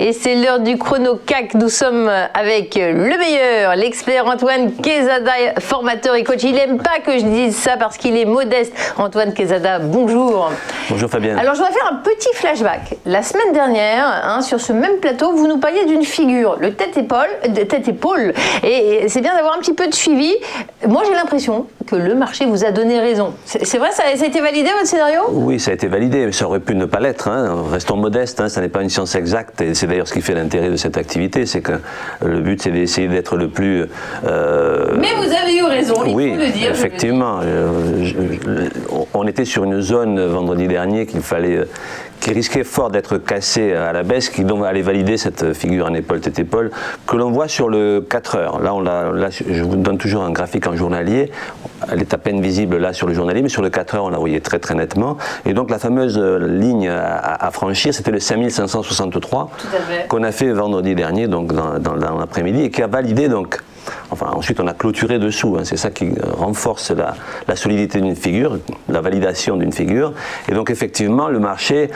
Et c'est l'heure du chrono CAC. Nous sommes avec le meilleur, l'expert Antoine Quezada, formateur et coach. Il n'aime pas que je dise ça parce qu'il est modeste. Antoine Quezada, bonjour. Bonjour Fabienne. Alors je vais faire un petit flashback. La semaine dernière, sur ce même plateau, vous nous parliez d'une figure, le tête-épaule. Et c'est bien d'avoir un petit peu de suivi. Moi j'ai l'impression que le marché vous a donné raison. C'est vrai, ça a été validé votre scénario? Oui, ça a été validé, mais ça aurait pu ne pas l'être. Restons modestes, ça n'est pas une science exacte. Et c'est d'ailleurs ce qui fait l'intérêt de cette activité, c'est que le but c'est d'essayer d'être le plus... Mais vous avez eu raison, il faut le dire. Effectivement. On était sur une zone vendredi dernier qui risquait fort d'être cassée à la baisse, qui donc allait valider cette figure en épaule tête épaule que l'on voit sur le 4 heures. Là, je vous donne toujours un graphique en journalier. Elle est à peine visible là sur le journalier, mais sur le 4 heures, on la voyait très très nettement. Et donc la fameuse ligne à franchir, c'était le 5563 qu'on a fait vendredi dernier, donc dans l'après-midi, et qui a validé donc. Enfin, ensuite, on a clôturé dessous. C'est ça qui renforce la solidité d'une figure, la validation d'une figure. Et donc, effectivement, le marché,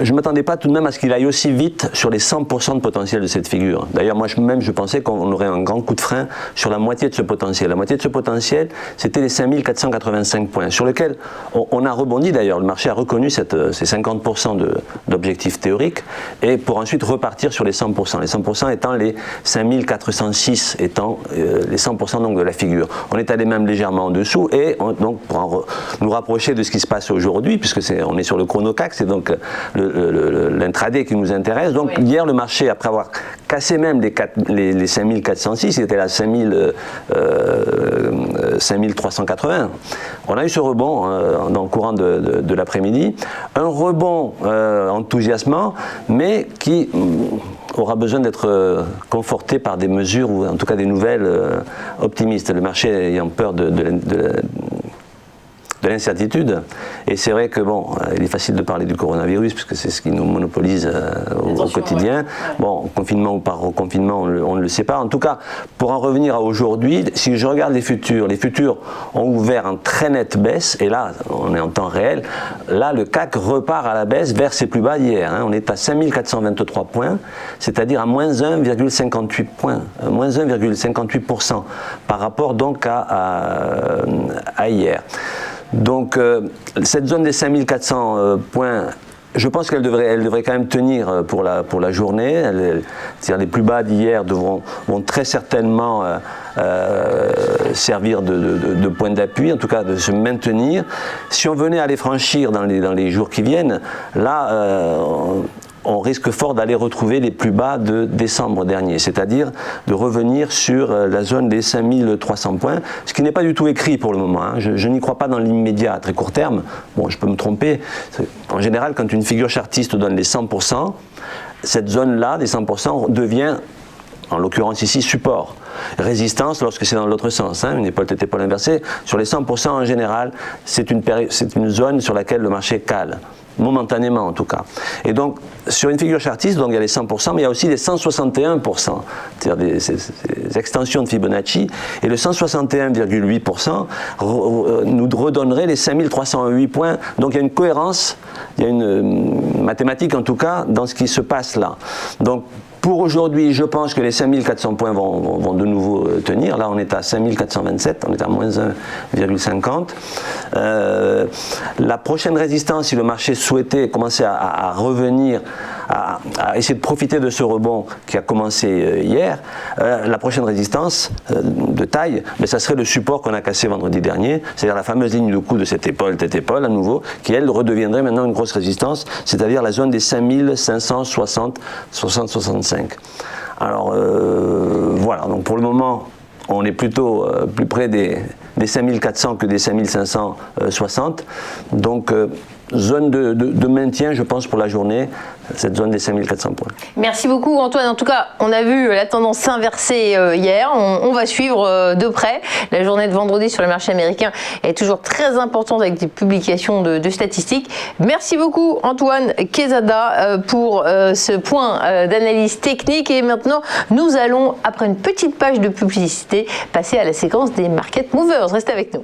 je ne m'attendais pas tout de même à ce qu'il aille aussi vite sur les 100% de potentiel de cette figure. D'ailleurs, moi-même, je pensais qu'on aurait un grand coup de frein sur la moitié de ce potentiel. La moitié de ce potentiel, c'était les 5485 points, sur lesquels on a rebondi d'ailleurs. Le marché a reconnu ces 50% d'objectifs théoriques, et pour ensuite repartir sur les 100%. Les 100% étant les 5406, étant les 100% donc de la figure. On est allé même légèrement en dessous, et donc pour nous rapprocher de ce qui se passe aujourd'hui, puisque on est sur le chrono CAC, c'est donc l'intraday qui nous intéresse. Donc hier, le marché, après avoir cassé même les 5406, il était à 5380. On a eu ce rebond dans le courant de l'après-midi. Un rebond enthousiasmant, mais qui aura besoin d'être conforté par des mesures, ou en tout cas des nouvelles optimistes. Le marché ayant peur de l'incertitude. Et c'est vrai que il est facile de parler du coronavirus puisque c'est ce qui nous monopolise au quotidien. Ouais. Bon, confinement ou pas reconfinement, on ne le sait pas. En tout cas, pour en revenir à aujourd'hui, si je regarde les futurs ont ouvert en très nette baisse, et là, on est en temps réel. Là, le CAC repart à la baisse vers ses plus bas d'hier. On est à 5423 points, c'est-à-dire à moins 1,58 points, moins 1,58% par rapport donc à hier. Donc cette zone des 5400 points, je pense qu'elle devrait quand même tenir pour la journée. C'est-à-dire les plus bas d'hier vont très certainement servir de point d'appui, en tout cas de se maintenir. Si on venait à les franchir dans les jours qui viennent, là on risque fort d'aller retrouver les plus bas de décembre dernier, c'est-à-dire de revenir sur la zone des 5300 points, ce qui n'est pas du tout écrit pour le moment. Je n'y crois pas dans l'immédiat, à très court terme. Bon, je peux me tromper. En général, quand une figure chartiste donne les 100%, cette zone-là, des 100%, devient, en l'occurrence ici, support. Résistance lorsque c'est dans l'autre sens, une épaule tête épaule inversée. Sur les 100% en général, c'est une zone sur laquelle le marché cale. Momentanément en tout cas. Et donc sur une figure chartiste, donc il y a les 100%, mais il y a aussi les 161%, c'est-à-dire des extensions de Fibonacci, et le 161,8% nous redonnerait les 5308 points. Donc il y a une cohérence, il y a une mathématique en tout cas dans ce qui se passe là. Donc pour aujourd'hui, je pense que les 5400 points vont de nouveau tenir. Là, on est à 5427, on est à moins 1,50. La prochaine résistance, si le marché souhaitait commencer à revenir, à essayer de profiter de ce rebond qui a commencé hier, la prochaine résistance de taille, ça serait le support qu'on a cassé vendredi dernier, c'est-à-dire la fameuse ligne de coup de cette épaule, tête-épaule à nouveau, qui elle redeviendrait maintenant une grosse résistance, c'est-à-dire la zone des 5560-65. Alors voilà, donc pour le moment, on est plutôt plus près des 5400 que des 5560. Donc zone de maintien, je pense, pour la journée, cette zone des 5400 points. Merci beaucoup Antoine. En tout cas, on a vu la tendance s'inverser hier. On va suivre de près. La journée de vendredi sur le marché américain est toujours très importante avec des publications de statistiques. Merci beaucoup Antoine Quezada pour ce point d'analyse technique. Et maintenant, nous allons, après une petite page de publicité, passer à la séquence des Market Movers. Restez avec nous.